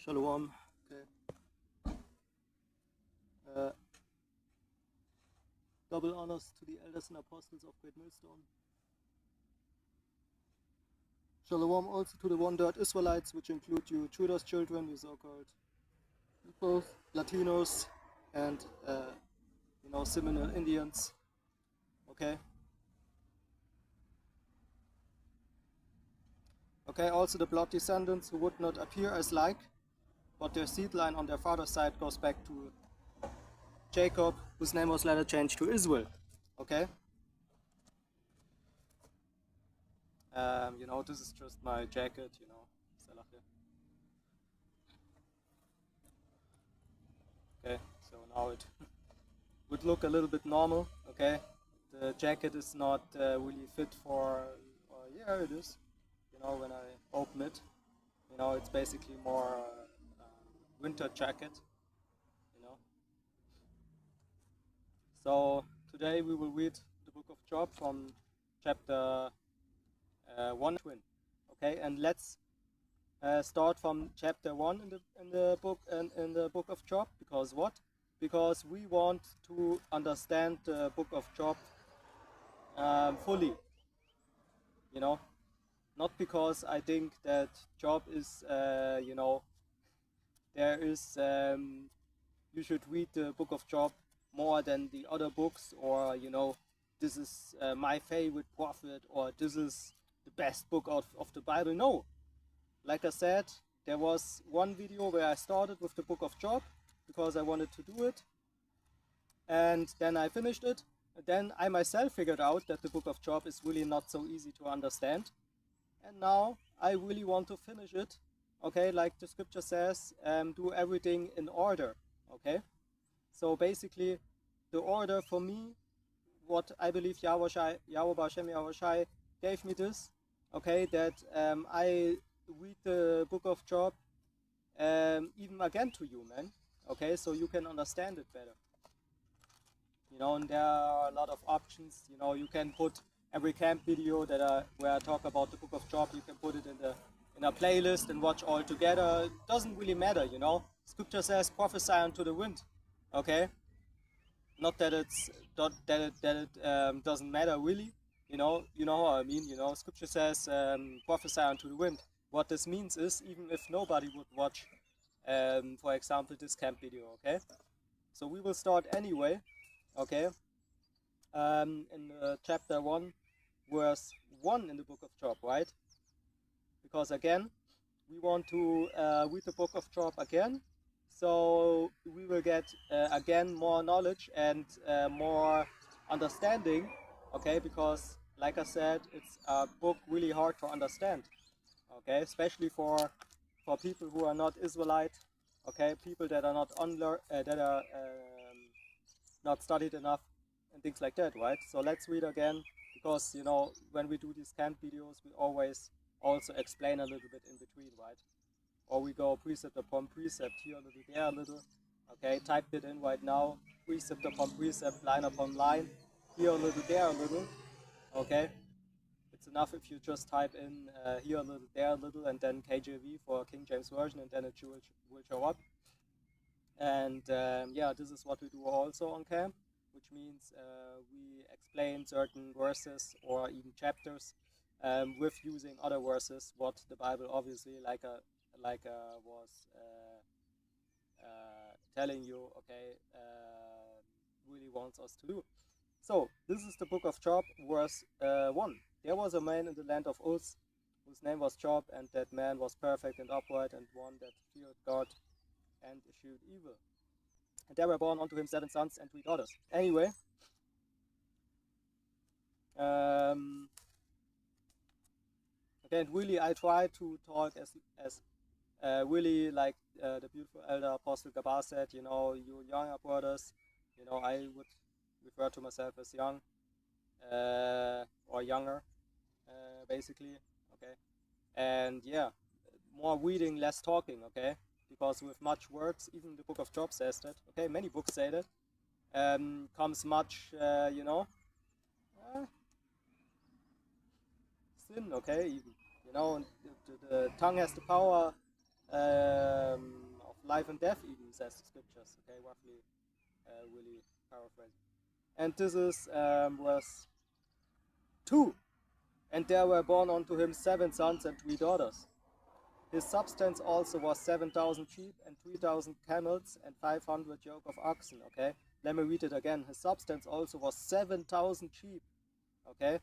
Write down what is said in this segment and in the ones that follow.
Shalom. Okay. Double honors to the elders and apostles of Great Millstone. Shalom also to the one-third Israelites, which include you Judah's children, you so-called people, Latinos, and Seminole Indians. Okay. Okay, also the blood descendants who would not appear as like, but their seed line on their father's side goes back to Jacob, whose name was later changed to Israel. Okay? This is just my jacket, Okay, so now it would look a little bit normal, okay? The jacket is not really fit for, yeah, it is, when I open it. It's basically more winter jacket, So today we will read the book of Job from chapter 1 to 20. Okay, and let's start from chapter 1 in the book of Job. Because what? Because we want to understand the book of Job fully. Not because I think that Job is there is you should read the book of Job more than the other books, or this is my favorite prophet, or this is the best book of the Bible. No, like I said, there was one video where I started with the book of Job because I wanted to do it, and then I finished it. Then I myself figured out that the book of Job is really not so easy to understand, and now I really want to finish it. Okay, like the scripture says, do everything in order. Okay, so basically the order for me, what I believe Yahweh gave me this, okay, that I read the book of Job even again to you, man, okay, so you can understand it better. And there are a lot of options. You can put every camp video where I talk about the book of Job, you can put it in a playlist and watch all together. It doesn't really matter, Scripture says prophesy unto the wind, okay? Not that it doesn't matter really, you know how I mean. Scripture says prophesy unto the wind. What this means is, even if nobody would watch, for example, this camp video, okay? So we will start anyway, okay? In chapter 1, verse 1 in the book of Job, right? Because again, we want to read the book of Job again, so we will get again more knowledge and more understanding, okay? Because like I said, it's a book really hard to understand, okay? Especially for people who are not Israelite, okay? People that are not not studied enough and things like that, right? So let's read again, because when we do these camp videos, we always also explain a little bit in between, right? Or we go precept upon precept, here a little, there a little. Okay, typed it in right now, precept upon precept, line upon line, here a little, there a little. Okay, it's enough if you just type in here a little, there a little, and then KJV for King James Version, and then it will show up. And yeah, this is what we do also on camp, which means we explain certain verses or even chapters with using other verses, what the Bible obviously was telling you, okay, really wants us to do. So this is the book of Job, verse 1. There was a man in the land of Uz, whose name was Job, and that man was perfect and upright, and one that feared God and eschewed evil. And there were born unto him 7 sons and 3 daughters. Anyway, okay, and really I try to talk as really like the beautiful elder Apostle Gabar said, you younger brothers, I would refer to myself as young or younger, basically, okay? And yeah, more reading, less talking, okay? Because with much words, even the book of Job says that, okay? Many books say that, comes much, sin, okay? Even, the tongue has the power life and death even, says the scriptures, okay, roughly, really paraphrasing. And this is verse 2. And there were born unto him 7 sons and 3 daughters. His substance also was 7,000 sheep and 3,000 camels and 500 yoke of oxen, okay? Let me read it again. His substance also was 7,000 sheep, okay?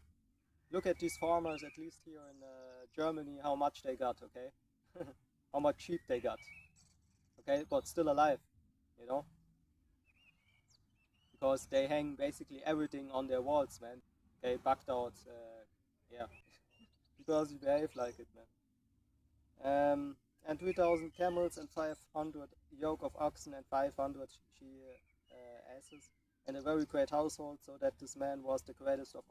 Look at these farmers, at least here in Germany, how much they got, okay? How much sheep they got, okay? But still alive, you know? Because they hang basically everything on their walls, man. Okay, backed out, yeah. Because you behave like it, man. And 3,000 camels and 500 yoke of oxen and 500 asses, and a very great household, so that this man was the greatest of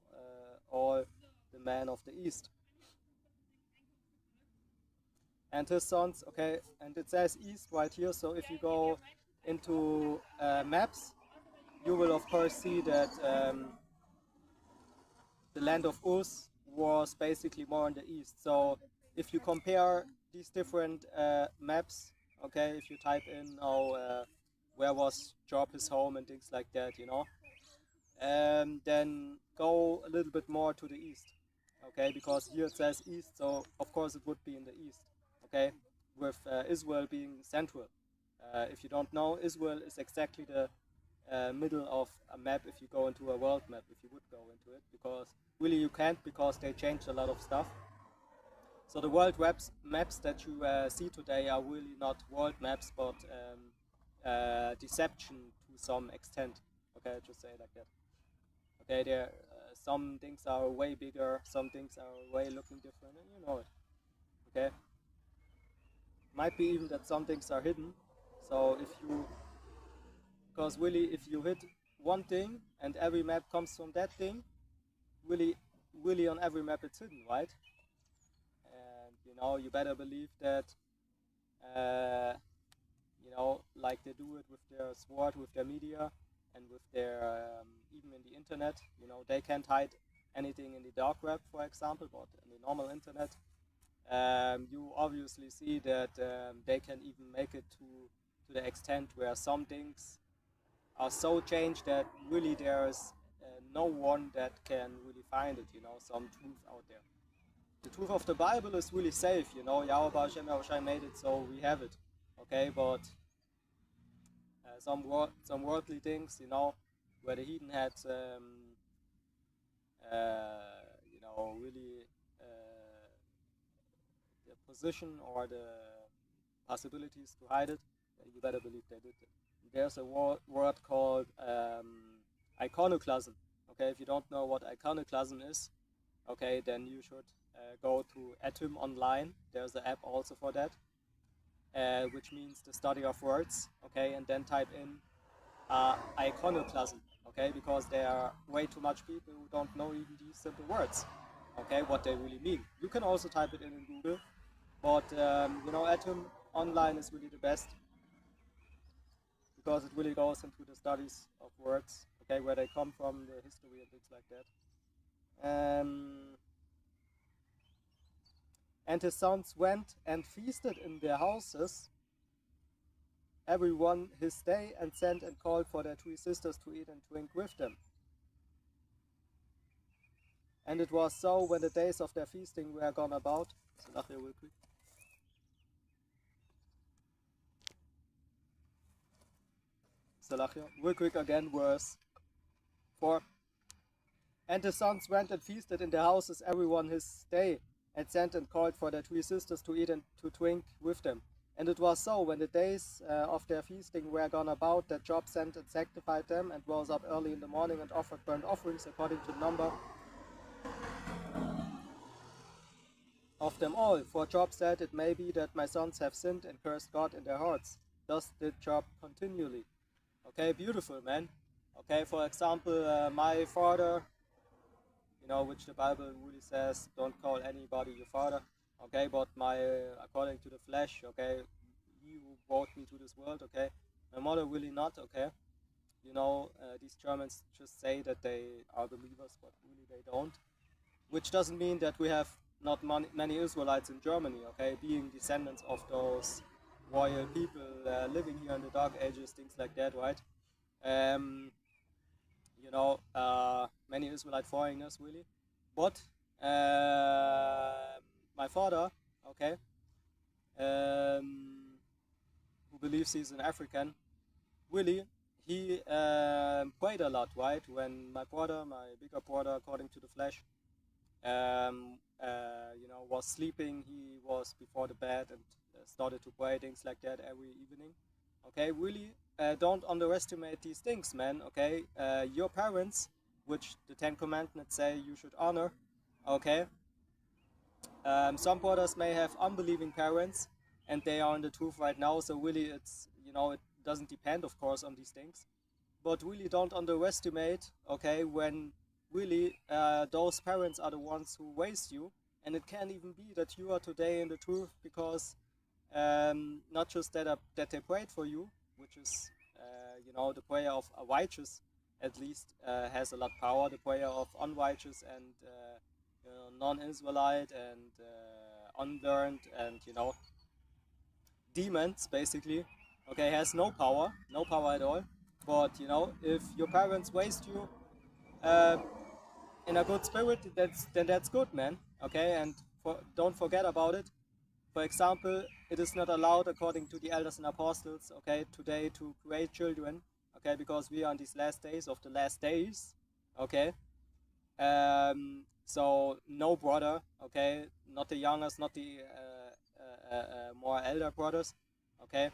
all the men of the east. And his sons, okay, and it says east right here, so if you go into maps, you will of course see that the land of Uz was basically more in the east. So if you compare these different maps, okay, if you type in where was Job his home and things like that, you know, then go a little bit more to the east, okay, because here it says east, so of course it would be in the east, okay, with Israel being central. If you don't know, Israel is exactly the middle of a map if you go into a world map, if you would go into it, because really you can't, because they changed a lot of stuff. So the world maps that you see today are really not world maps, but deception to some extent, okay, just say it like that. Okay, there some things are way bigger, some things are way looking different, and you know it, okay. Might be even that some things are hidden, so if you, because really if you hit one thing and every map comes from that thing, really on every map it's hidden, right? And you know, you better believe that you know, like they do it with their sword, with their media, and with their even in the internet, you know, they can't hide anything in the dark web, for example, but in the normal internet, you obviously see that they can even make it to the extent where some things are so changed that really there's no one that can really find it, you know, some truth out there. The truth of the Bible is really safe, you know, Yahweh Baruch made it so we have it, okay, but some worldly things, you know, where the heathen had, you know, really the position or the possibilities to hide it, you better believe they did it. There's a word called iconoclasm. Okay, if you don't know what iconoclasm is, okay, then you should go to Atom online. There's an app also for that, which means the study of words. Okay, and then type in iconoclasm. Okay, because there are way too much people who don't know even these simple words. Okay, what they really mean. You can also type it in Google, but you know, Atom online is really the best, because it really goes into the studies of words, okay, where they come from, the history and things like that. And his sons went and feasted in their houses, every one his day, and sent and called for their 3 sisters to eat and drink with them. And it was so, when the days of their feasting were gone about. Real quick again, verse 4. And the sons went and feasted in their houses, every one his day, and sent and called for their 3 sisters to eat and to drink with them. And it was so, when the days of their feasting were gone about, that Job sent and sanctified them, and rose up early in the morning, and offered burnt offerings according to the number of them all. For Job said, it may be that my sons have sinned and cursed God in their hearts. Thus did Job continually. Okay, beautiful, man. Okay, for example, my father, you know, which the Bible really says, don't call anybody your father. Okay, but my, according to the flesh, okay, he who brought me to this world, okay, my mother really not, okay. You know, these Germans just say that they are believers, but really they don't. Which doesn't mean that we have not many Israelites in Germany, okay, being descendants of those royal people living here in the Dark Ages, things like that, right? You know, many Israelite foreigners, really. But my father, okay, who believes he's an African, really, he prayed a lot, right? When my brother, my bigger brother, according to the flesh, you know, was sleeping, he was before the bed and started to pray, things like that every evening. Okay, really, don't underestimate these things, man. Okay, your parents, which the Ten Commandments say you should honor. Okay, some brothers may have unbelieving parents, and they are in the truth right now. So really, it's, you know, it doesn't depend, of course, on these things. But really, don't underestimate. Okay, when really those parents are the ones who raised you, and it can even be that you are today in the truth because not just that they prayed for you, which is you know, the prayer of a righteous at least has a lot of power. The prayer of unrighteous and you know, non-Israelite and unlearned and, you know, demons basically, okay, has no power at all. But you know, if your parents raised you in a good spirit, then that's good, man. Okay, and don't forget about it. For example, it is not allowed according to the elders and apostles, okay, today to create children, okay, because we are in these last days of the last days, okay. So no brother, okay, not the youngest, not the more elder brothers, okay,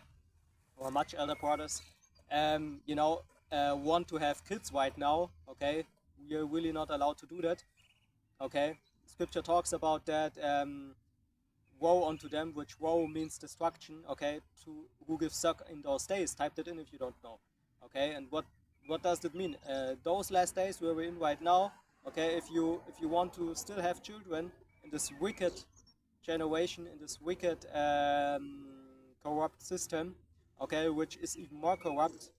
or much elder brothers, you know, want to have kids right now, okay. We are really not allowed to do that, okay. Scripture talks about that. Woe unto them, which woe means destruction, okay, to who gives suck in those days. Type that in if you don't know, okay. And what does it mean? Those last days where we're in right now, okay, if you want to still have children in this wicked generation, in this wicked corrupt system, okay, which is even more corrupt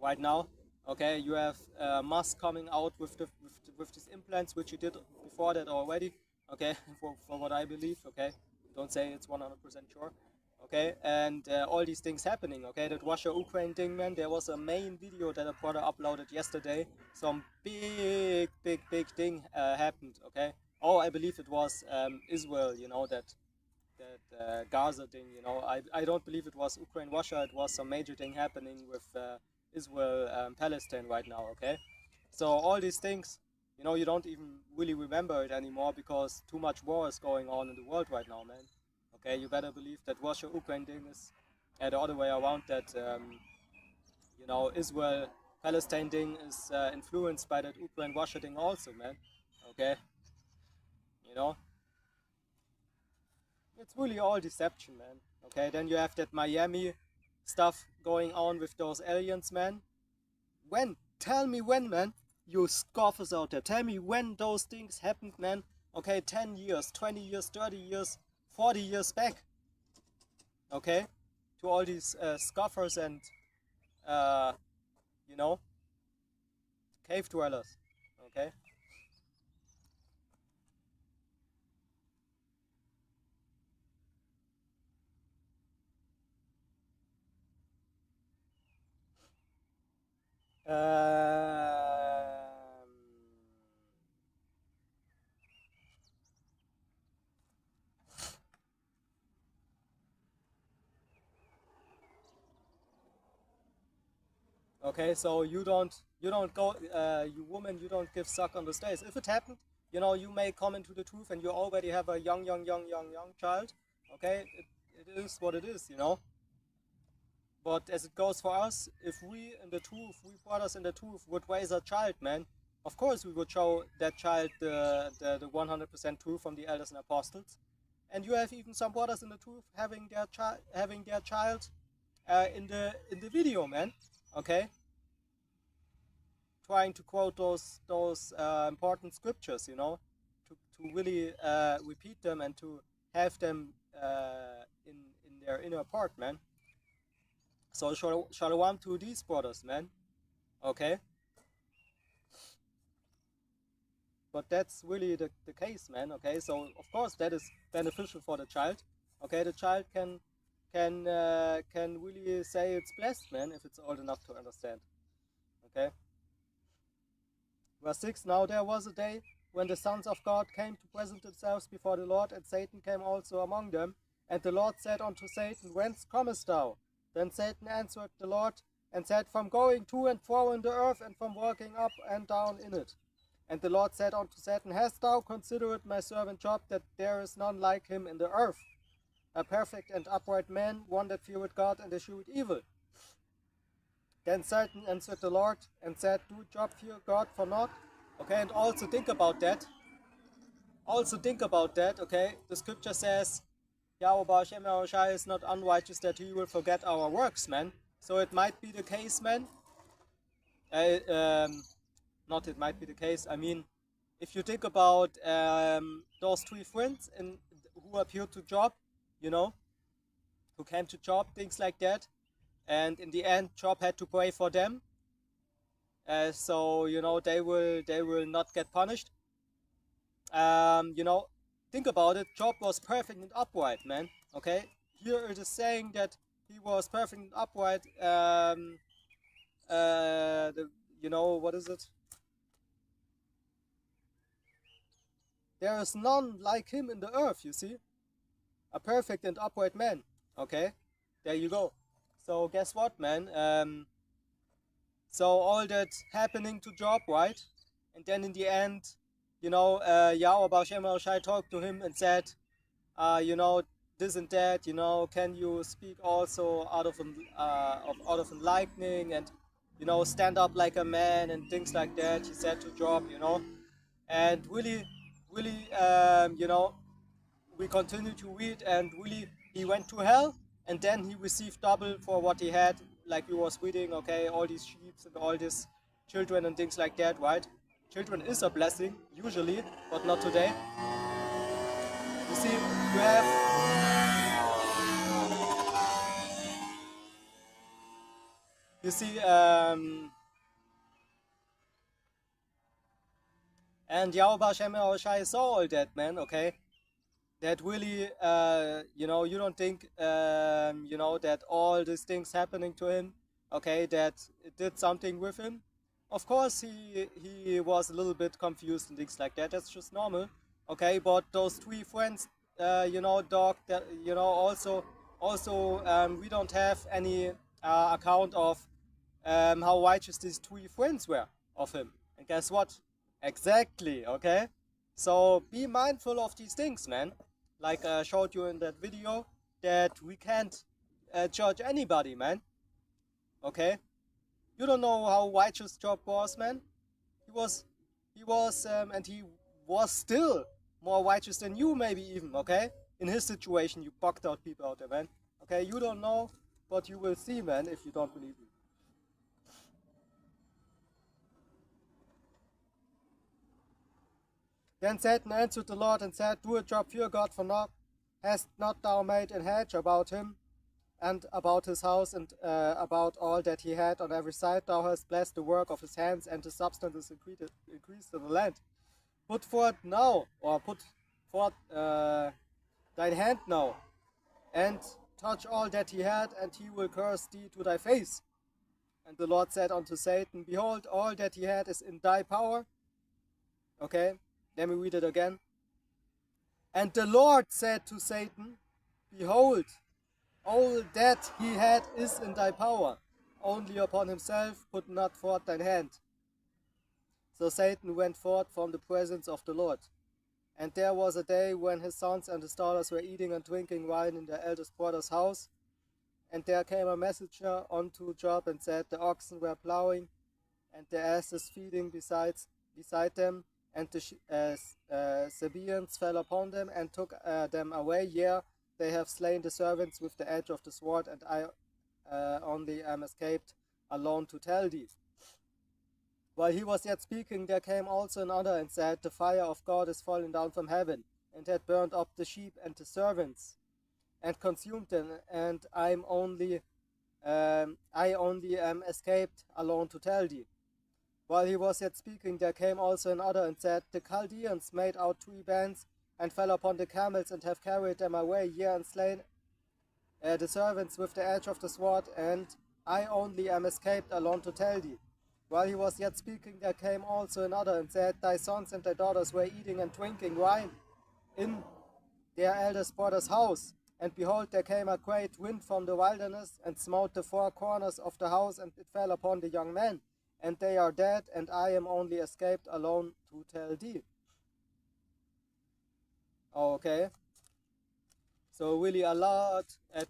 right now, okay, you have Musk coming out with these implants, which he did before that already, okay, for what I believe, okay, don't say it's 100% sure, okay, and all these things happening, okay, that Russia-Ukraine thing, man, there was a main video that a brother uploaded yesterday, some big thing happened, okay, oh, I believe it was Israel, you know, that Gaza thing, you know, I don't believe it was Ukraine-Russia, it was some major thing happening with Israel, Palestine right now, okay? So all these things, you know, you don't even really remember it anymore because too much war is going on in the world right now, man. Okay, you better believe that Russia-Ukraine thing is the other way around, that, you know, Israel-Palestine thing is influenced by that Ukraine-Russia thing also, man. Okay? You know? It's really all deception, man. Okay, then you have that Miami stuff going on with those aliens, man. When? Tell me when, man. You scoffers out there. Tell me when those things happened, man. Okay, 10 years, 20 years, 30 years, 40 years back. Okay? To all these scoffers and, you know, cave dwellers. Okay? Okay, so you don't go, you woman, you don't give suck on the stairs. If it happened, you know, you may come into the truth and you already have a young child. Okay, it is what it is, you know. But as it goes for us, if we in the truth, we brothers in the truth would raise a child, man, of course we would show that child the 100% truth from the elders and apostles. And you have even some brothers in the truth having their child in the video, man. Okay, trying to quote those important scriptures, you know, to really repeat them and to have them in their inner part, man. So shalom to these brothers, man. Okay, but that's really the case, man. Okay, so of course that is beneficial for the child. Okay, the child can can really say it's blessed, man, if it's old enough to understand. Okay. Verse 6, now there was a day when the sons of God came to present themselves before the Lord, and Satan came also among them. And the Lord said unto Satan, whence comest thou? Then Satan answered the Lord, and said, from going to and fro in the earth, and from walking up and down in it. And the Lord said unto Satan, hast thou considered my servant Job, that there is none like him in the earth, a perfect and upright man, one that feareth God and escheweth evil? Then Satan answered the Lord and said, do Job fear God for naught? Okay, and also think about that. Okay? The scripture says, Yahweh is not unrighteous that he will forget our works, man. So it might be the case, man. Not it might be the case. I mean, if you think about those three friends who appeared to Job, you know, who came to Job, things like that. And in the end, Job had to pray for them. So, you know, they will not get punished. You know, think about it. Job was perfect and upright, man. Okay? Here it is saying that he was perfect and upright. You know, what is it? There is none like him in the earth, you see? A perfect and upright man. Okay? There you go. So guess what, man? So all that happening to Job, right? And then in the end, you know, Yahweh talked to him and said, you know, this and that, you know, can you speak also out of enlightening and, you know, stand up like a man and things like that, he said to Job, you know. And really, you know, we continue to read, and really he went to hell, and then he received double for what he had, like we was reading, okay, all these sheep and all these children and things like that, right? Children is a blessing, usually, but not today. You see, and Yahweh saw all that, man, okay? That really, you know, you don't think, you know, that all these things happening to him, okay, that it did something with him. Of course, he was a little bit confused and things like that. That's just normal, okay. But those three friends, you know, dog, that, you know, also, we don't have any account of how righteous these three friends were of him. And guess what? Exactly, okay. So be mindful of these things, man. Like I showed you in that video, that we can't judge anybody, man. Okay? You don't know how righteous Job was, man. He was, and he was still more righteous than you, maybe even, okay? In his situation, you bugged out people out there, man. Okay, you don't know, but you will see, man, if you don't believe me. Then Satan answered the Lord and said, do Job fear God for naught? Hast not thou made an hedge about him, and about his house, and about all that he had on every side? Thou hast blessed the work of his hands, and his substance is increased in the land. Put forth now, or put forth thine hand now, and touch all that he had, and he will curse thee to thy face. And the Lord said unto Satan, behold, all that he had is in thy power. Okay, let me read it again. And the Lord said to Satan, behold, all that he had is in thy power. Only upon himself put not forth thine hand. So Satan went forth from the presence of the Lord. And there was a day when his sons and his daughters were eating and drinking wine in their eldest brother's house. And there came a messenger unto Job and said, the oxen were plowing, and the asses feeding beside them, and the Sabaeans fell upon them and took them away. Yea, they have slain the servants with the edge of the sword, and I only am escaped alone to tell thee. While he was yet speaking, there came also another and said, the fire of God is fallen down from heaven, and had burned up the sheep and the servants, and consumed them, and I only am escaped alone to tell thee. While he was yet speaking, there came also another and said, the Chaldeans made out 3 bands, and fell upon the camels, and have carried them away, yea, and slain the servants with the edge of the sword, and I only am escaped alone to tell thee. While he was yet speaking, there came also another, and said, Thy sons and thy daughters were eating and drinking wine in their eldest brother's house. And behold, there came a great wind from the wilderness, and smote the four corners of the house, and it fell upon the young men. And they are dead, and I am only escaped alone to tell thee. Okay. So really a lot at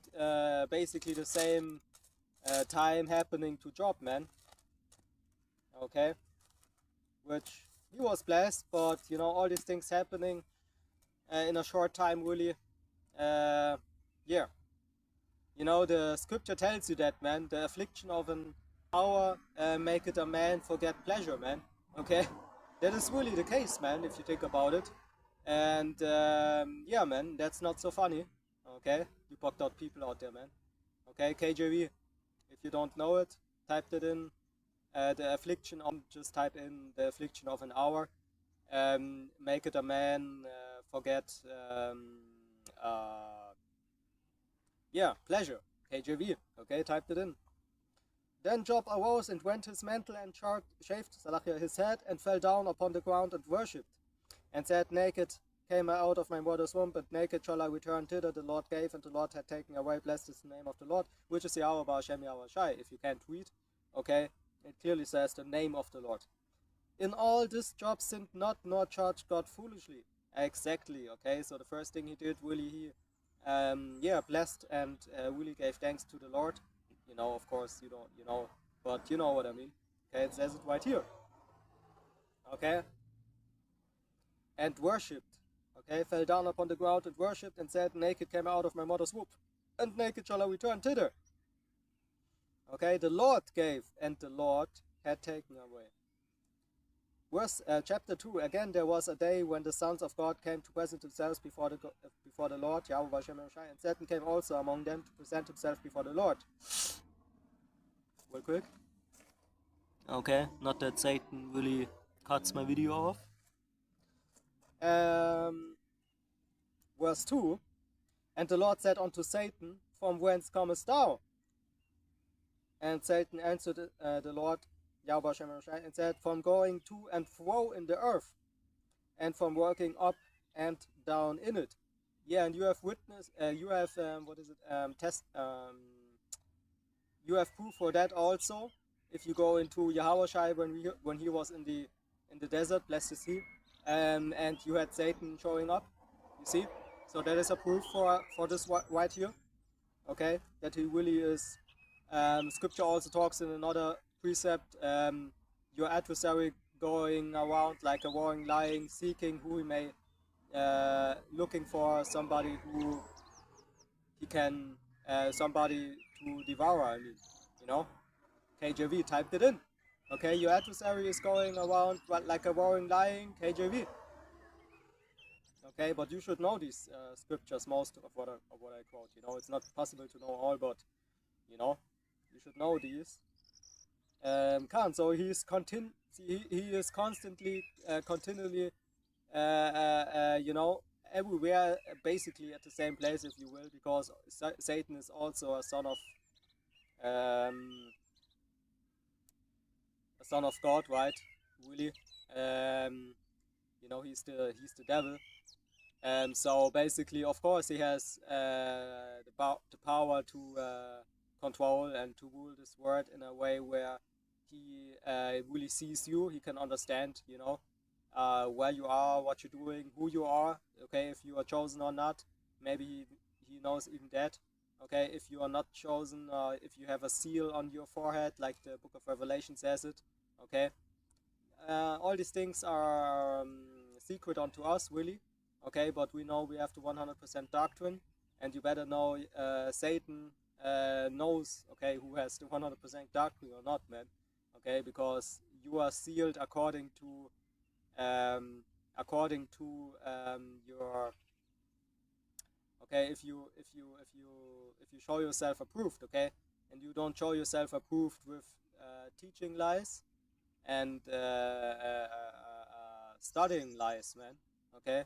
basically the same time happening to Job, man. Okay. Which he was blessed, but you know, all these things happening in a short time, really. Yeah. You know, the scripture tells you that, man. The affliction of an hour maketh a man forget pleasure, man. Okay? That is really the case, man, if you think about it. And yeah, man, that's not so funny. Okay? You bugged out people out there, man. Okay, KJV. If you don't know it, type it in. The affliction of, just type in the affliction of an hour. Make it a man forget yeah, pleasure. KJV. Okay, typed it in. Then Job arose and rent his mantle and shaved his head, and fell down upon the ground and worshipped, and said, Naked came I out of my mother's womb, and naked shall I return thither. The Lord gave, and the Lord had taken away. Blessed is the name of the Lord, which is Yahweh Ba'Shem Yahweh Shai. If you can't read, okay, it clearly says the name of the Lord. In all this, Job sinned not, nor charged God foolishly. Exactly, okay, so the first thing he did, really, he yeah, blessed and really gave thanks to the Lord. You know, of course, you don't, you know, but you know what I mean. Okay, it says it right here. Okay, and worshipped. Okay, fell down upon the ground and worshipped, and said, Naked came I out of my mother's womb, and naked shall I return thither. Okay, the Lord gave, and the Lord had taken away. Verse chapter 2, again there was a day when the sons of God came to present themselves before the Lord, Yahweh Ba'Shem Yahweh Shai, and Satan came also among them to present himself before the Lord. Real quick. Okay, not that Satan really cuts my video off. Verse 2, and the Lord said unto Satan, From whence comest thou? And Satan answered the Lord, Yahweh Ba'Shem Yahweh Shai, and said, From going to and fro in the earth, and from working up and down in it. Yeah, and you have witness. You have what is it? You have proof for that also. If you go into Yahweh Shai when he was in the desert, blessed is he, and you had Satan showing up. You see, so that is a proof for this right here. Okay, that he really is. Scripture also talks in another precept. Your adversary going around like a roaring lion, seeking who he may, looking for somebody who he can, somebody to devour. I mean, you know, KJV typed it in. Okay, your adversary is going around like a roaring lion. KJV. Okay, but you should know these scriptures, most of what I quote. You know, it's not possible to know all, but you know, you should know these. So he is constantly, continually, you know, everywhere, basically at the same place, if you will, because Satan is also a son of God, right? Really, you know, he's the devil. So basically, of course, he has the power to control and to rule this world in a way where he really sees you. He can understand, you know, where you are, what you're doing, who you are. Okay, if you are chosen or not. Maybe he knows even that. Okay, if you are not chosen, if you have a seal on your forehead, like the Book of Revelation says it. Okay, all these things are secret unto us, really. Okay, but we know we have the 100% doctrine, and you better know Satan knows, okay, who has the 100% doctrine or not, man. Okay, because you are sealed according to your, okay, if you show yourself approved, okay, and you don't show yourself approved with teaching lies and studying lies, man. Okay,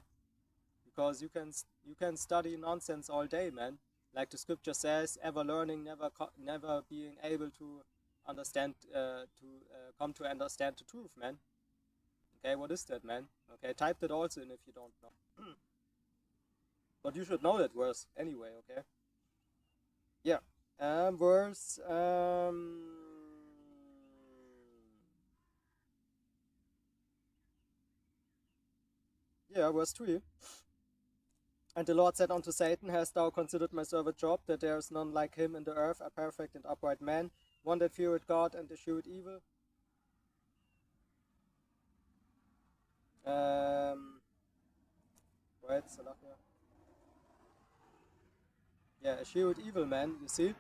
because you can study nonsense all day, man. Like the scripture says, ever learning, never being able to understand, come to understand the truth, man. Okay, what is that, man? Okay, type that also in if you don't know. But you should know that verse anyway, okay? Yeah. Verse verse 3. And the Lord said unto Satan, Hast thou considered my servant Job, that there is none like him in the earth, a perfect and upright man, one that feareth God and escheweth evil? Right, Salafia. Yeah, escheweth evil, man, you see?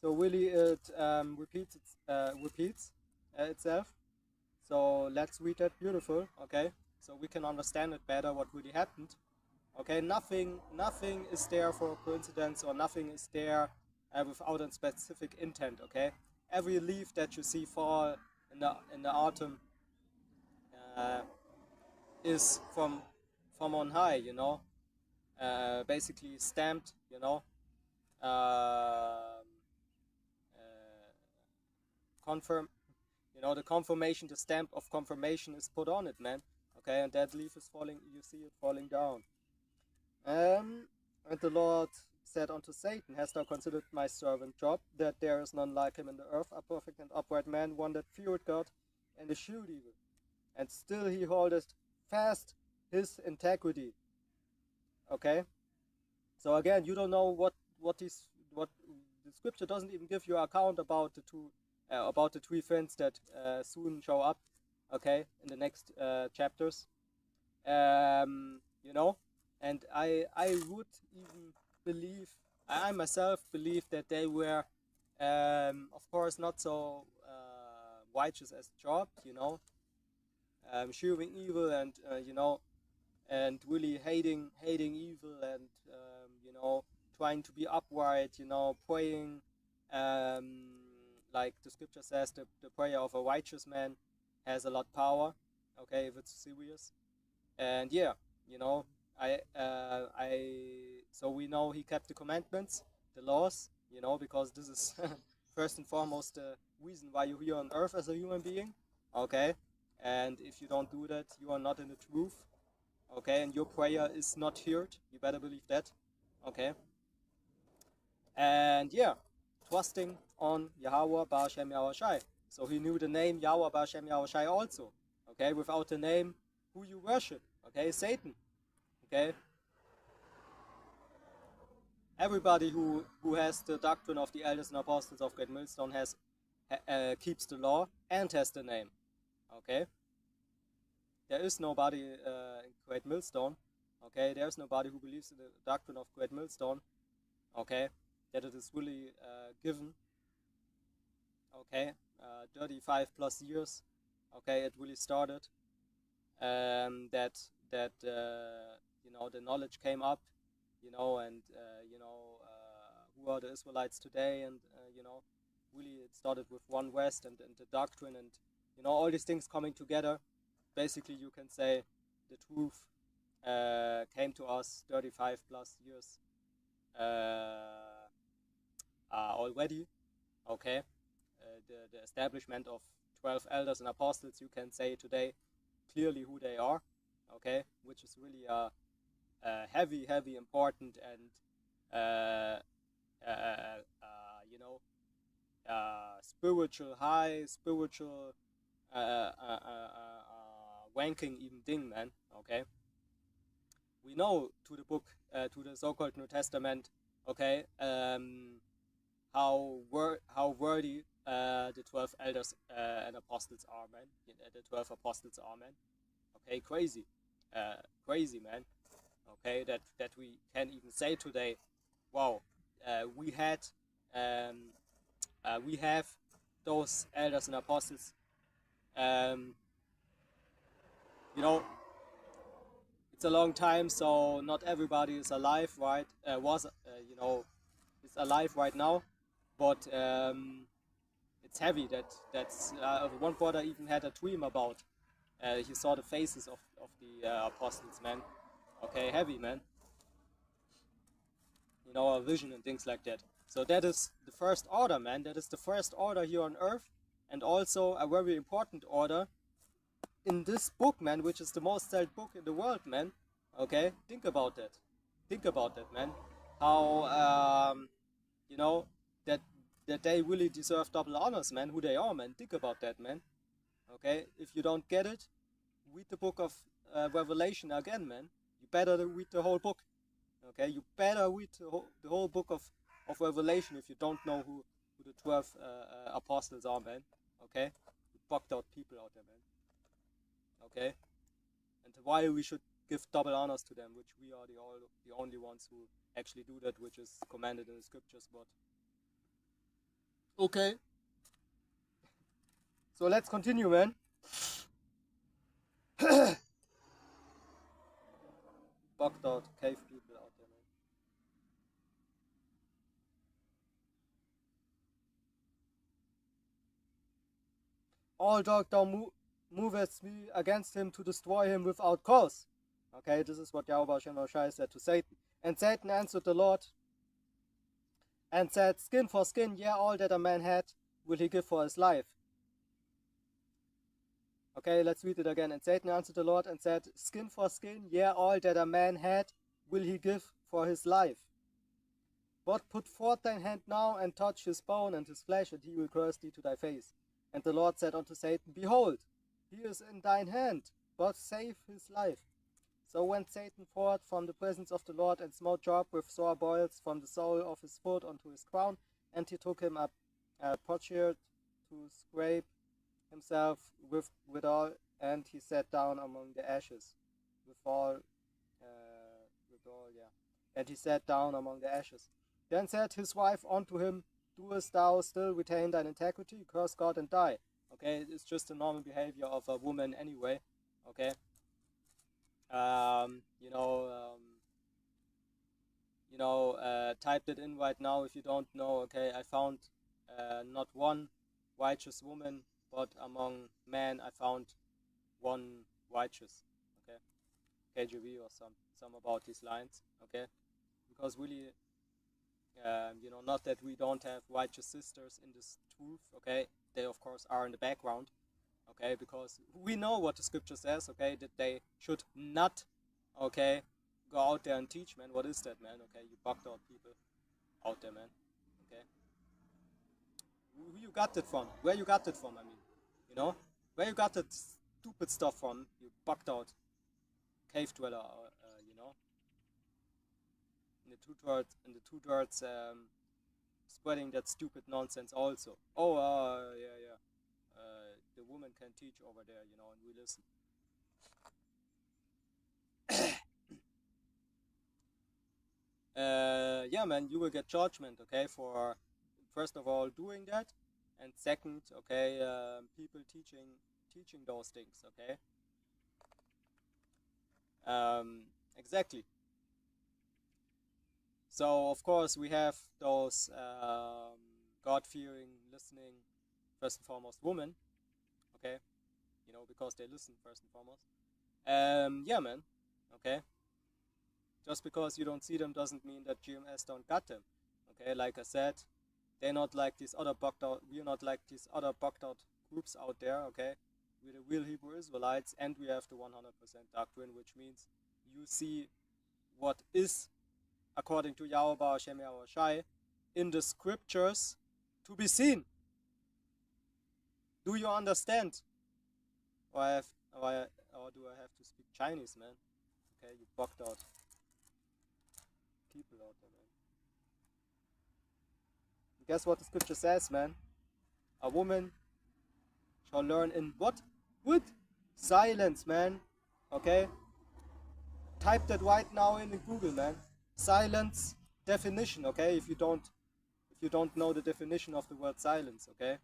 So really it repeats itself. So let's read that beautiful, okay? So we can understand it better what really happened. Okay, nothing is there for coincidence, or nothing is there without a specific intent. Okay, every leaf that you see fall in the autumn uh, is from on high. Basically stamped. Uh, confirm. The confirmation, the stamp of confirmation is put on it, man. Okay, and that leaf is falling. You see it falling down. And the Lord said unto Satan, Hast thou considered my servant Job, that there is none like him in the earth, a perfect and upright man, one that feared God and eschewed evil? And still he holdeth fast his integrity. Okay? So again, you don't know what the scripture doesn't even give you account about the three friends that soon show up, okay, in the next chapters. You know, and I would even believe, I myself believe that they were, of course, not so righteous as Job, shewing evil and and really hating evil, and trying to be upright, praying, like the scripture says, the prayer of a righteous man has a lot power. Okay, if it's serious. And yeah, you know so we know he kept the commandments, the laws, because this is first and foremost the reason why you're here on earth as a human being. Okay, and if you don't do that, you are not in the truth. Okay, and your prayer is not heard, you better believe that. Okay, and yeah, trusting on Yahweh Ba'ashem Yahushai. So he knew the name Yahweh Ba'ashem Yahushai also. Okay, without the name, who you worship? Okay, Satan. Okay, everybody who has the doctrine of the elders and apostles of Great Millstone keeps the law and has the name. Okay, there is nobody in Great Millstone. Okay, there is nobody who believes in the doctrine of Great Millstone. Okay, that it is really given. Okay, 35 plus years. Okay, it really started. That the knowledge came up, and who are the Israelites today, and really it started with one West, and the doctrine, and all these things coming together. Basically, you can say the truth came to us 35 plus years already. Okay, the establishment of 12 elders and apostles, you can say today clearly who they are. Okay, which is really heavy important, and spiritual wanking even thing, man. Okay, we know to the book, to the so-called New Testament, okay, how worthy the 12 elders and apostles are, man. The 12 apostles are, man. Okay, crazy, man. Okay, that we can even say today, wow, we have those elders and apostles. You know, it's a long time, so not everybody is alive, right? Is alive right now, but it's heavy. That's one brother even had a dream about. He saw the faces of the apostles, man. Okay, heavy, man. A vision and things like that. So that is the first order, man. That is the first order here on earth, and also a very important order in this book, man, which is the most sold book in the world, man. Okay, think about that. Think about that, man. How that they really deserve double honors, man. Who they are, man. Think about that, man. Okay, if you don't get it, read the book of Revelation again, man. You better read the whole book. Okay, you better read the whole book of Revelation if you don't know who the 12 apostles are, man. Okay, you bugged out people out there, man. Okay, and why we should give double honors to them, which we are the only ones who actually do that, which is commanded in the scriptures. But okay, so let's continue, man. Bugged out cave people out there, man. All dog thou movest me against him to destroy him without cause. Okay, this is what Yahweh Shai said to Satan. And Satan answered the Lord and said, skin for skin, yeah, all that a man had will he give for his life. Okay, let's read it again. And Satan answered the Lord and said, skin for skin, yeah, all that a man had will he give for his life. But put forth thine hand now and touch his bone and his flesh, and he will curse thee to thy face. And the Lord said unto Satan, behold, he is in thine hand, but save his life. So went Satan forth from the presence of the Lord, and smote Job with sore boils from the sole of his foot unto his crown. And he took him a potsherd to scrape himself withal, and he sat down among the ashes. And he sat down among the ashes. Then said his wife unto him, doest thou still retain thine integrity? Curse God and die. Okay, it's just the normal behavior of a woman anyway. Okay. Type it in right now if you don't know. Okay, I found not one righteous woman, but among men I found one righteous. Okay, KJV or some about these lines. Okay, because really, not that we don't have righteous sisters in this truth. Okay, they of course are in the background. Okay, because we know what the scripture says. Okay, that they should not. Okay, go out there and teach, man. What is that, man? Okay, you bugged out people out there, man. Okay, who you got it from? Where you got it from? I mean, where you got that stupid stuff from? You bugged out cave dweller, in the two thirds, spreading that stupid nonsense also. Oh, yeah. The woman can teach over there, and we listen. Yeah, man, you will get judgment, okay, for first of all doing that, and second, okay, people teaching those things, okay. Exactly. So of course we have those God-fearing, listening, first and foremost, women, okay, because they listen first and foremost. Yeah, man, okay. Just because you don't see them doesn't mean that GMS don't got them. Okay, like I said, they're not like these other bugged out. We're not like these other bugged out groups out there. Okay, we're the real Hebrew Israelites, and we have the 100% doctrine, which means you see what is, according to Yahweh Hashem Yahweh Shai, in the scriptures to be seen. Do you understand? Or do I have to speak Chinese, man? Okay, you bugged out people out there, man. And guess what the scripture says, man? A woman shall learn in what? With silence, man. Okay? Type that right now in Google, man. Silence definition, okay? If you don't know the definition of the word silence, okay?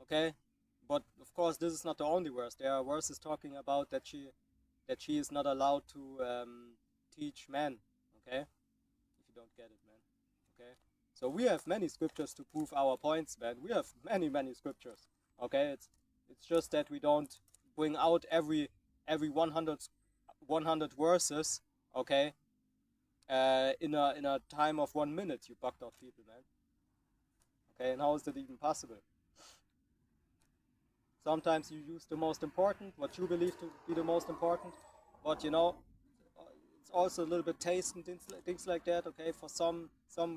Okay? But of course, this is not the only verse. There are verses talking about that she is not allowed to teach men. Okay, if you don't get it, man. Okay, so we have many scriptures to prove our points, man. We have many scriptures. Okay, it's just that we don't bring out every 100 verses. Okay, in a time of 1 minute, you bugged out people, man. Okay, and how is that even possible? Sometimes you use the most important, what you believe to be the most important, but you know, it's also a little bit taste and things like that. Okay, for some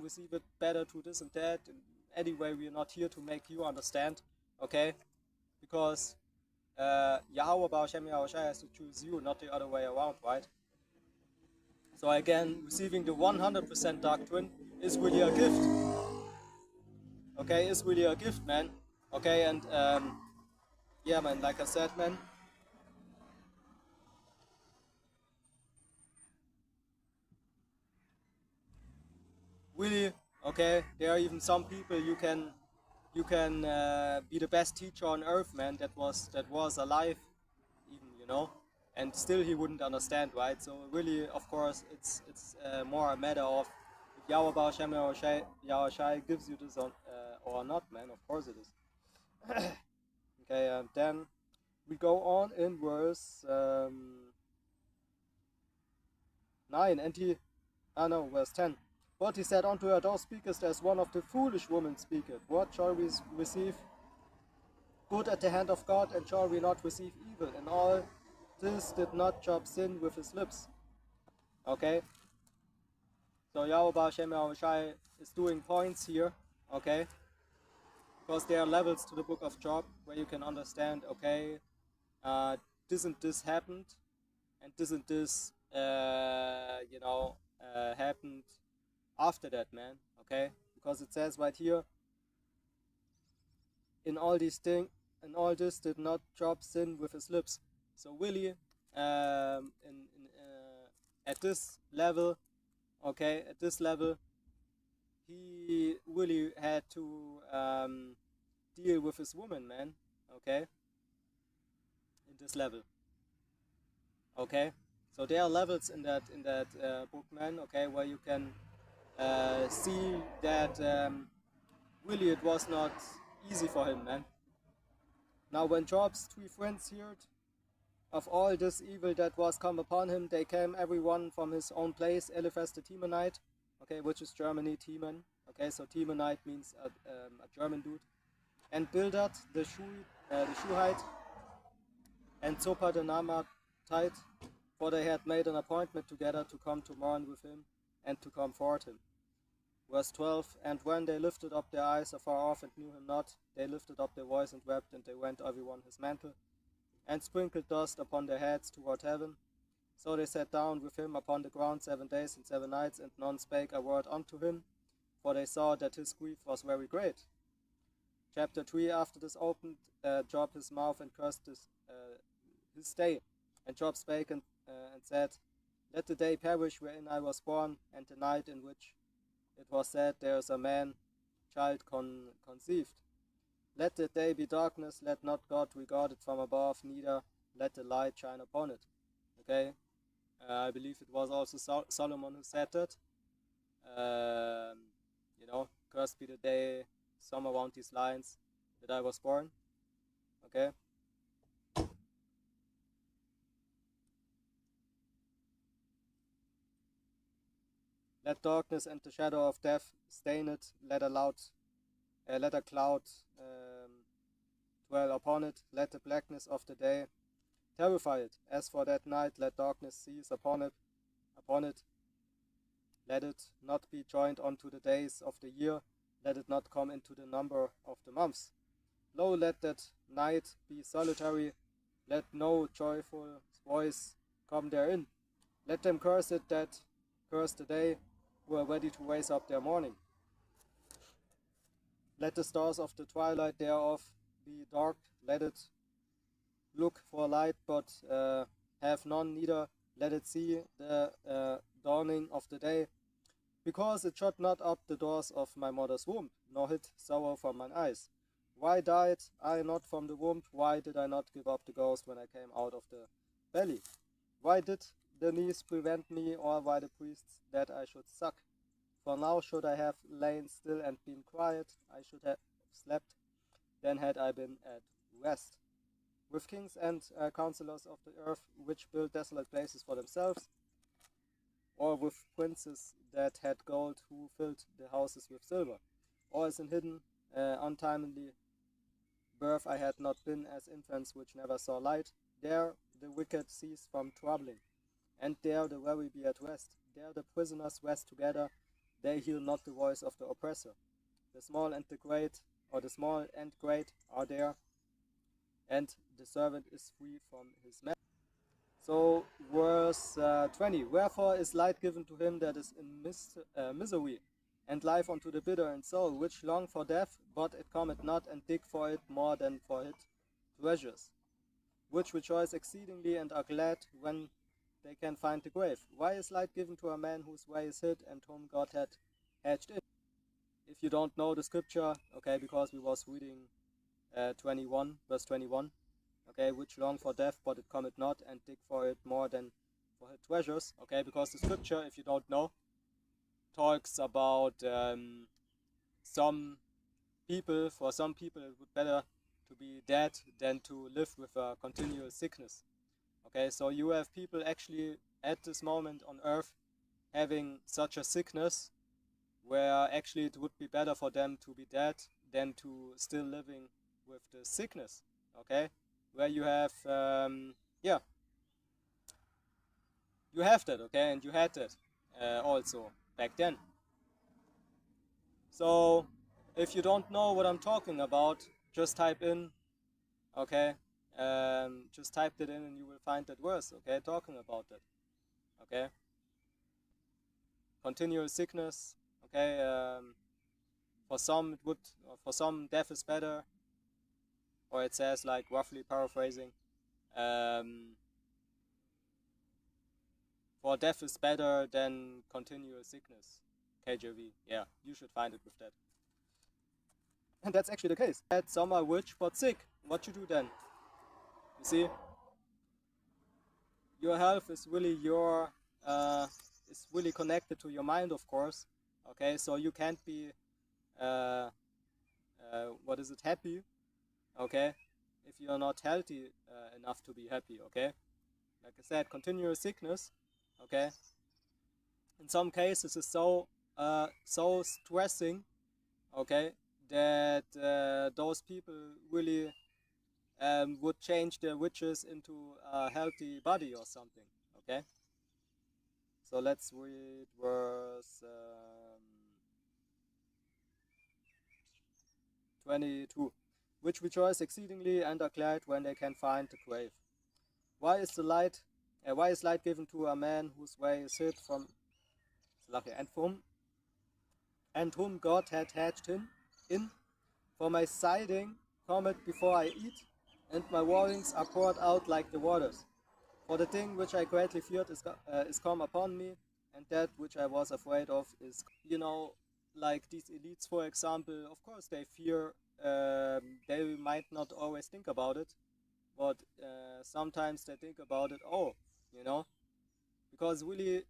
receive it better to this and that. And anyway, we are not here to make you understand. Okay, because Yahweh Hashem Yahushua has to choose you, not the other way around, right? So again, receiving the 100% doctrine is really a gift. Okay, is really a gift, man. Okay, and yeah, man, like I said, man, really, okay, there are even some people you can be the best teacher on earth, man, that was alive, even, you know, and still he wouldn't understand, right? So really, of course, it's more a matter of if Yahweh Hashem Yahushai gives you this on, or not, man. Of course it is. Okay, and then we go on in verse 9, and verse 10. But he said unto her, Thou speakest as one of the foolish women speaketh. What shall we receive good at the hand of God, and shall we not receive evil? And all this did not Job sin with his lips. Okay? So Yahweh Hashem Yahushai is doing points here, okay? Because there are levels to the book of Job where you can understand, okay, doesn't this happened, and doesn't this, happened after that, man, okay? Because it says right here, in all these things, and all this did not Job sin with his lips. So really, at this level, okay, at this level, he really had to deal with his woman, man, okay, in this level, okay. So there are levels in that book, man, okay, where you can see that really it was not easy for him, man. Now when Job's 3 friends heard of all this evil that was come upon him, they came everyone from his own place. Eliphaz the Temanite, okay, which is Germany, Teman, okay, so Temanite means a German dude, and Bildad the Shuhite, and Zophar the Naamatite, for they had made an appointment together to come to mourn with him and to comfort him. Verse 12, and when they lifted up their eyes afar off and knew him not, they lifted up their voice and wept, and they rent everyone his mantle, and sprinkled dust upon their heads toward heaven. So they sat down with him upon the ground 7 days and 7 nights, and none spake a word unto him, for they saw that his grief was very great. Chapter 3, after this opened Job his mouth and cursed his day. And Job spake and said, Let the day perish wherein I was born, and the night in which it was said, There is a man child conceived. Let the day be darkness, let not God regard it from above, neither let the light shine upon it. Okay, I believe it was also Solomon who said that. Cursed be the day, somewhere around these lines, that I was born. Okay. Let darkness and the shadow of death stain it. Let a cloud dwell upon it. Let the blackness of the day terrify it. As for that night, let darkness seize upon it. Let it not be joined unto the days of the year. Let it not come into the number of the months. Lo, let that night be solitary. Let no joyful voice come therein. Let them curse it that curse the day, who are ready to raise up their morning. Let the stars of the twilight thereof be dark. Let it look for light, but have none, neither let it see the dawning of the day, because it shut not up the doors of my mother's womb, nor hid sorrow from mine eyes. Why died I not from the womb? Why did I not give up the ghost when I came out of the belly? Why did the knees prevent me, or why the priests that I should suck? For now should I have lain still and been quiet, I should have slept, then had I been at rest. With kings and counselors of the earth, which built desolate places for themselves, or with princes that had gold, who filled the houses with silver, or as in hidden, untimely birth I had not been, as infants which never saw light. There the wicked cease from troubling, and there the weary be at rest. There the prisoners rest together, they hear not the voice of the oppressor. The small and the great, or the small and great, are there, and the servant is free from his master. So, verse 20. Wherefore is light given to him that is in misery, and life unto the bitter in soul, which long for death, but it cometh not, and dig for it more than for it treasures, which rejoice exceedingly and are glad when they can find the grave. Why is light given to a man whose way is hid, and whom God had hedged in? If you don't know the scripture, okay, because we was reading 21, verse 21, okay, which long for death, but it cometh not, and dig for it more than for his treasures, okay, because the scripture, if you don't know, talks about some people, for some people it would better to be dead than to live with a continual sickness. Okay, so you have people actually at this moment on earth having such a sickness where actually it would be better for them to be dead than to still living with the sickness. Okay, where you have yeah, you have that, okay, and you had that also back then. So if you don't know what I'm talking about, just type in, okay, just type it in and you will find that verse, okay, talking about that, okay. Continual sickness, okay, for some it would, for some death is better, or it says, like, roughly paraphrasing, for death is better than continual sickness, KJV, yeah, you should find it with that. And that's actually the case. That some are rich but sick. What you do then? You see, your health is really your is really connected to your mind, of course. Okay, so you can't be what is it, happy? Okay, if you're not healthy enough to be happy. Okay, like I said, continuous sickness. Okay, in some cases it's so so stressing. Okay, that those people really would change their riches into a healthy body or something. Okay, so let's read verse 22. Which rejoice exceedingly and are glad when they can find the grave. Why is light given to a man whose way is hid from and whom God had hedged him in? For my siding cometh before I eat, and my warnings are poured out like the waters. For the thing which I greatly feared is come upon me, and that which I was afraid of is, like these elites, for example, of course they fear, they might not always think about it, but sometimes they think about it, because really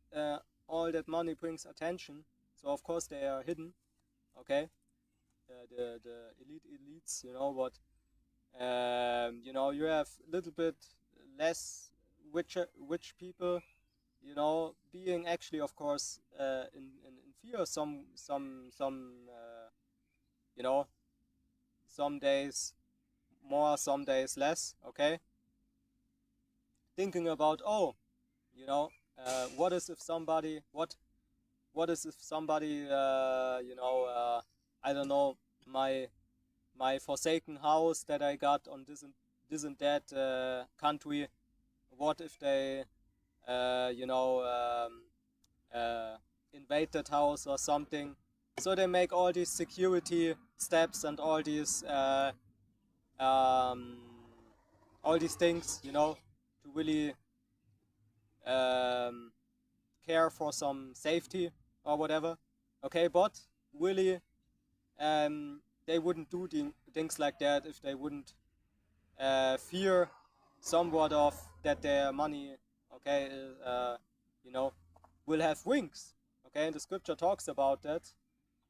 all that money brings attention, so of course they are hidden, okay, the elites, but you have a little bit less rich people, being actually, of course, in fear some days more, some days less, okay, thinking about, what is if somebody, what is if somebody, I don't know, my forsaken house that I got on this and that country, what if they invade that house or something? So they make all these security steps and all these things, to really care for some safety or whatever. Okay, but really they wouldn't do things like that if they wouldn't fear somewhat of that their money, okay, you know, will have wings. Okay, and the scripture talks about that.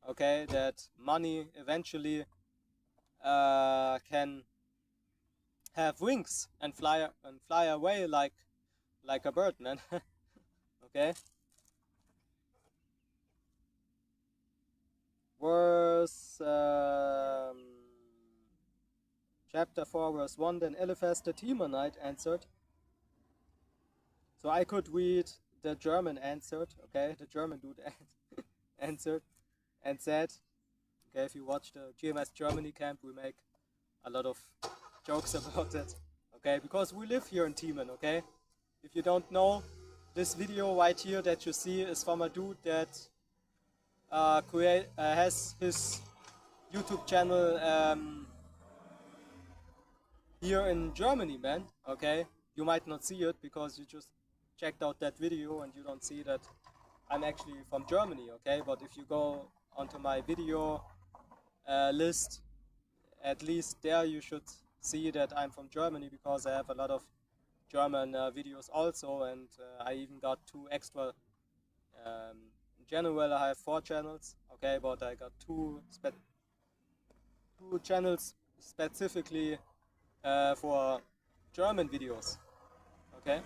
Okay, that money eventually can have wings and fly away like a bird, man. Okay. Verse chapter 4, verse 1. Then Eliphaz the Temanite answered. So I could read the German answered. Okay, the German dude answered and said. Okay, if you watch the GMS Germany camp, we make a lot of jokes about that. Okay, because we live here in Teman. Okay, if you don't know, this video right here that you see is from a dude that has his YouTube channel here in Germany, man. Okay, you might not see it because you just checked out that video and you don't see that I'm actually from Germany. Okay, but if you go onto my video list, at least there you should see that I'm from Germany, because I have a lot of German videos also, and I even got 2 extra. In general, I have 4 channels, okay, but I got 2 channels specifically for German videos, okay.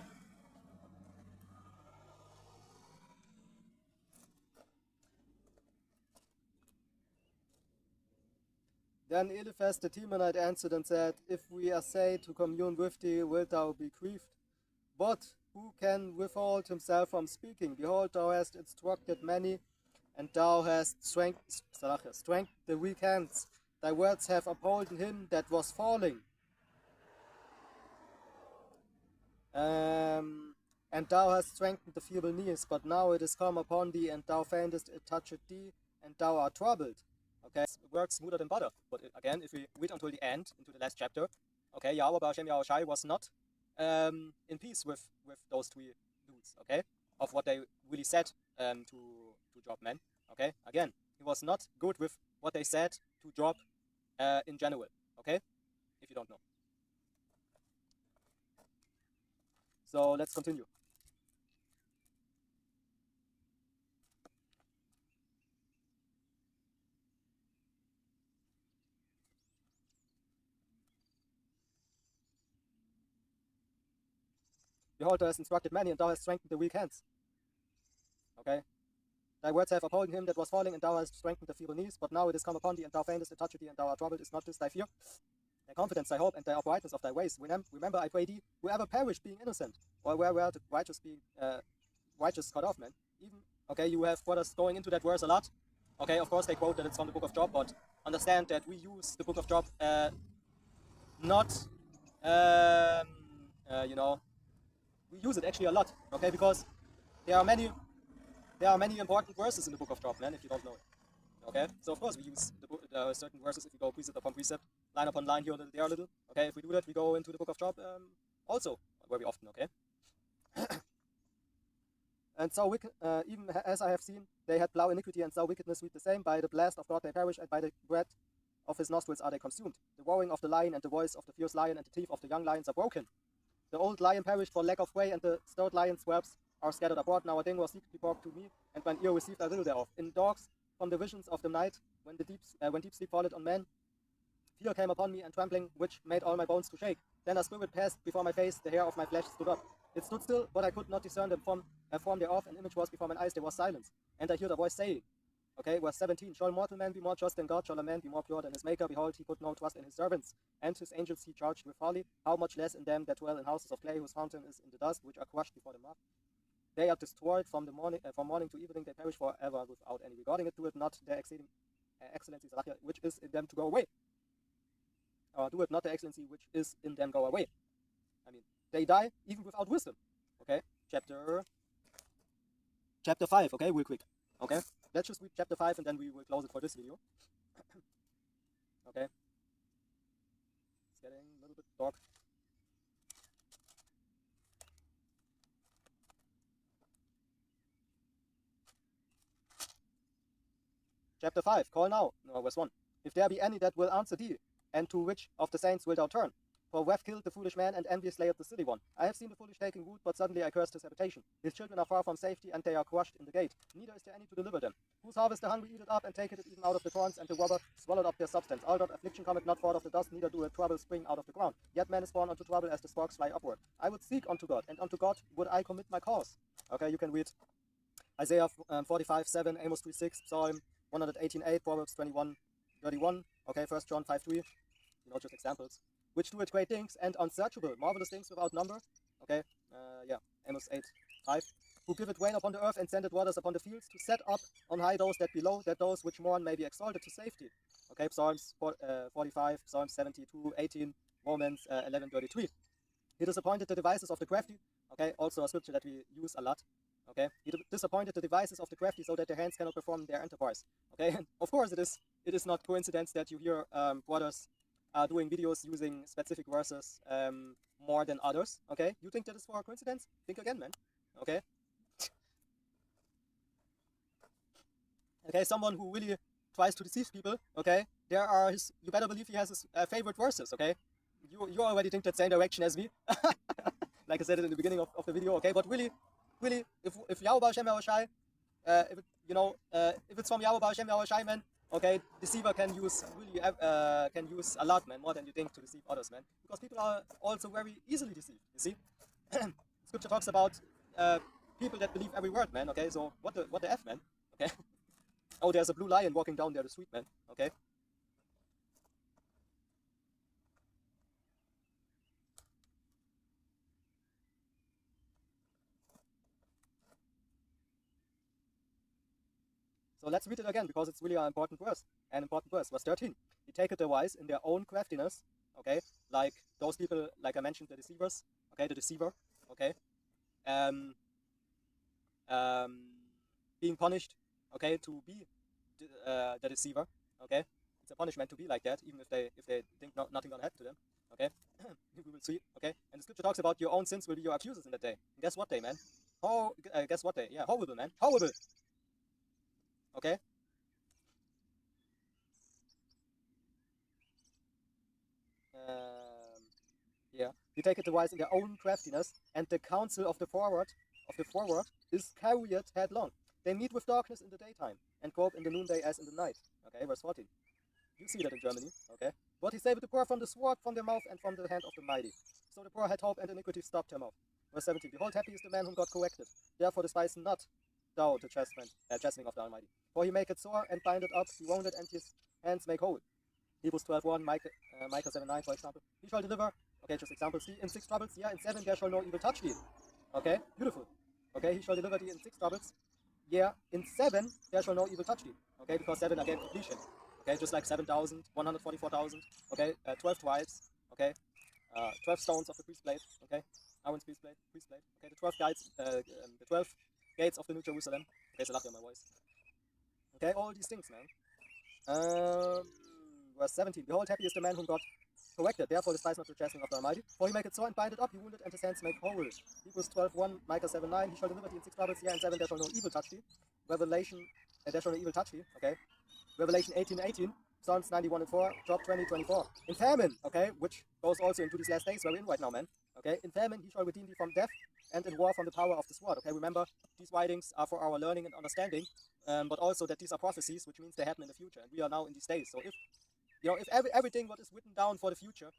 Then Eliphaz the Temanite answered and said, If we essay to commune with thee, wilt thou be grieved? But who can withhold himself from speaking? Behold, thou hast instructed many, and thou hast strengthened the weak hands. Thy words have upholden him that was falling. And thou hast strengthened the feeble knees, but now it is come upon thee, and thou findest it toucheth thee, and thou art troubled. Okay, it works smoother than butter. But again, if we read until the end, into the last chapter, okay, Yahweh Ba'Shem Yahushai was not in peace with those 3 dudes, okay, of what they really said to Job, man. Okay, again, he was not good with what they said to Job in general, okay, if you don't know. So let's continue. Behold, thou hast instructed many, and thou hast strengthened the weak hands. Okay. Thy words have upholden him that was falling, and thou hast strengthened the feeble knees. But now it is come upon thee, and thou feignest it toucheth thee, and thou art troubled. Is not this thy fear, thy confidence, thy hope, and thy uprightness of thy ways? Remember, I pray thee, whoever perished being innocent, or where the righteous being righteous cut off, man. Even, okay, you have brothers going into that verse a lot. Okay, of course they quote that it's from the book of Job, but understand that we use the book of Job not, you know, we use it actually a lot, okay, because there are many important verses in the book of Job, man, if you don't know it. Okay, so of course we use certain verses if we go precept upon precept, line upon line, here a little, there a little. Okay, if we do that, we go into the book of Job also very often. Okay. And so even as I have seen, they had plough iniquity, and so wickedness read the same. By the blast of God they perish, and by the breath of his nostrils are they consumed. The roaring of the lion and the voice of the fierce lion and the teeth of the young lions are broken. The old lion perished for lack of prey, and the stout lion's whelps are scattered abroad. Now a thing was secretly brought to me, and mine ear received a little thereof. In dogs, from the visions of the night, when deep sleep falleth on men, fear came upon me, and trembling, which made all my bones to shake. Then a spirit passed before my face, the hair of my flesh stood up. It stood still, but I could not discern the form thereof. An image was before mine eyes, there was silence. And I heard a voice saying, okay, verse 17, Shall mortal man be more just than God? Shall a man be more pure than his maker? Behold, he put no trust in his servants, and his angels he charged with folly. How much less in them that dwell in houses of clay, whose fountain is in the dust, which are crushed before the moth? They are destroyed from morning to evening, they perish forever without any regarding it. Do it not their exceeding excellency, which is in them to go away. Or do it not the excellency which is in them go away. I mean, they die even without wisdom. Okay, chapter 5, okay, real quick. Okay, let's just read chapter 5 and then we will close it for this video. Okay, it's getting a little bit dark. Chapter 5, call now, no, verse 1. if there be any that will answer thee, and to which of the saints wilt thou turn? For we have killed the foolish man, and envy slayeth the silly one. I have seen the foolish taking root, but suddenly I cursed his habitation. His children are far from safety, and they are crushed in the gate. Neither is there any to deliver them. Whose harvest the hungry eateth up, and taketh it even out of the corns, and the robber swallowed up their substance. All that affliction cometh not forth of the dust, neither doeth trouble spring out of the ground. Yet man is born unto trouble as the sparks fly upward. I would seek unto God, and unto God would I commit my cause. Okay, you can read Isaiah 45:7, Amos 3:6, Psalm 118:8, Proverbs 21:31. Okay, 1 John 5:3. Just examples. Which doeth great things and unsearchable, marvelous things without number. Okay, yeah, Amos 8:5. Who giveth rain upon the earth and sendeth waters upon the fields, to set up on high those that below, that those which mourn may be exalted to safety. Okay, Psalms 45, Psalms 72:18, Romans 11:33. He disappointed the devices of the crafty. Okay, also a scripture that we use a lot. Okay, he disappointed the devices of the crafty, so that their hands cannot perform their enterprise. Okay, and of course it is not coincidence that you hear brothers doing videos using specific verses more than others. Okay, you think that is for a coincidence? Think again, man. Okay. Okay, someone who really tries to deceive people. Okay, you better believe he has his favorite verses. Okay, you already think that same direction as me. Like I said it in the beginning of the video. Okay, but really, if Yahweh Hashem Yahushai, if it's from Yahweh Hashem Yahushai, man. Okay, deceiver can use a lot, man, more than you think to deceive others, man. Because people are also very easily deceived. You see, Scripture talks about people that believe every word, man. Okay, so what the f, man? Okay. Oh, there's a blue lion walking down there the street, man. Okay. So let's read it again, because it's really an important verse. Verse 13. He taketh the wise in their own craftiness, okay, like those people, like I mentioned, the deceivers, okay, the deceiver, okay, being punished, okay, to be the deceiver, okay. It's a punishment to be like that, even if they think nothing gonna happen to them, okay. We will see, okay. And the scripture talks about your own sins will be your accusers in that day. And guess what day, man? Guess what day? Yeah, horrible, man, horrible. Okay. Yeah. You take it the wise in their own craftiness, and the counsel of the forward is carried headlong. They meet with darkness in the daytime, and grope in the noonday as in the night. Okay, verse 14. You see that in Germany. Okay. What he saved the poor from the sword, from their mouth, and from the hand of the mighty. So the poor had hope, and iniquity stopped her mouth. Verse 17. Behold, happy is the man whom God corrected. Therefore despise not thou the chastening of the Almighty. For he maketh sore and bindeth up, he wounded, and his hands make whole. Hebrews 12:1, Micah 7:9, for example. He shall deliver, okay, just examples. In 6 troubles, yeah, in 7 there shall no evil touch thee. Okay, beautiful. Okay, he shall deliver thee in 6 troubles. Yeah, in 7 there shall no evil touch thee. Okay, because 7 again completion. Okay, just like 7,000, 144,000. Okay, 12 tribes. Okay, 12 stones of the priestplate. Okay, Aaron's priestplate. Okay, the 12 gates of the New Jerusalem. Okay, so my voice. Okay, all these things, man. Verse 17. Behold, happy is the man whom God corrected. Therefore despise not the chastening of the Almighty. For he maketh sore and bindeth up, he wounded, and his hands make whole. Hebrews 12:1, Micah 7:9. He shall deliver thee in 6 troubles. Yeah, in 7 there shall no evil touch thee. Revelation, there shall no evil touch thee. Okay. Revelation 18:18. Psalms 91:4. Job 20:24. In famine, okay, which goes also into these last days where we're in right now, man. Okay, in famine he shall redeem thee from death, and in war from the power of the sword. Okay, remember, these writings are for our learning and understanding, but also that these are prophecies, which means they happen in the future, and we are now in these days. So if everything what is written down for the future,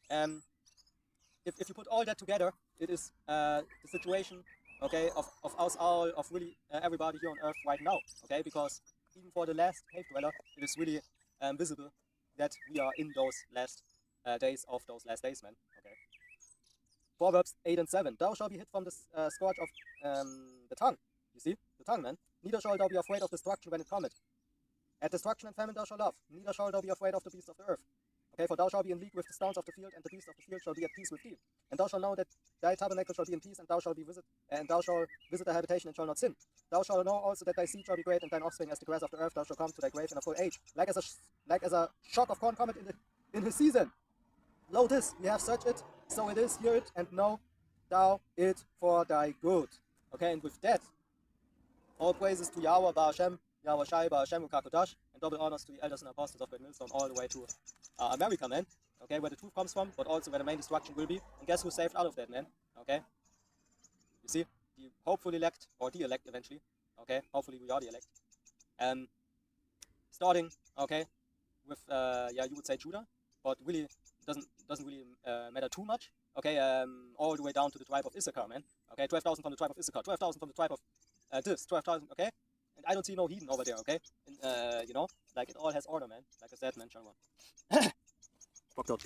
if you put all that together, it is the situation, okay, of us all, of really everybody here on earth right now. Okay, because even for the last cave dweller, it is really visible that we are in those last days of those last days, man. Okay. Proverbs 8:7. Thou shalt be hid from the scourge of the tongue. You see? The tongue, man. Neither shalt thou be afraid of destruction when it cometh. At destruction and famine thou shalt love. Neither shalt thou be afraid of the beasts of the earth. Okay, for thou shalt be in league with the stones of the field, and the beasts of the field shall be at peace with thee. And thou shalt know that thy tabernacle shall be in peace, and thou shalt visit thy habitation and shall not sin. Thou shalt know also that thy seed shall be great, and thine offspring as the grass of the earth. Thou shalt come to thy grave in a full age, like as a shock of corn cometh in his season. Lo this, we have searched it, so it is, hear it, and know thou it for thy good. Okay, and with that, all praises to Yahweh Ba'Hashem, Yahweh Shai Ba'Hashem Ukakodash, and double honors to the elders and apostles of Great Millstone all the way to America, man. Okay, where the truth comes from, but also where the main destruction will be. And guess who's saved out of that, man? Okay, you see, the hopeful elect, or the elect eventually. Okay, hopefully we are the elect. Starting, okay, with yeah, you would say Judah, but really doesn't really matter too much. Okay, all the way down to the tribe of Issachar, man. Okay, 12,000 from the tribe of Issachar, 12,000 from the tribe of this, 12,000. Okay, and I don't see no heathen over there. Okay, and you know, like it all has order, man. Like I said, man, Fucked up.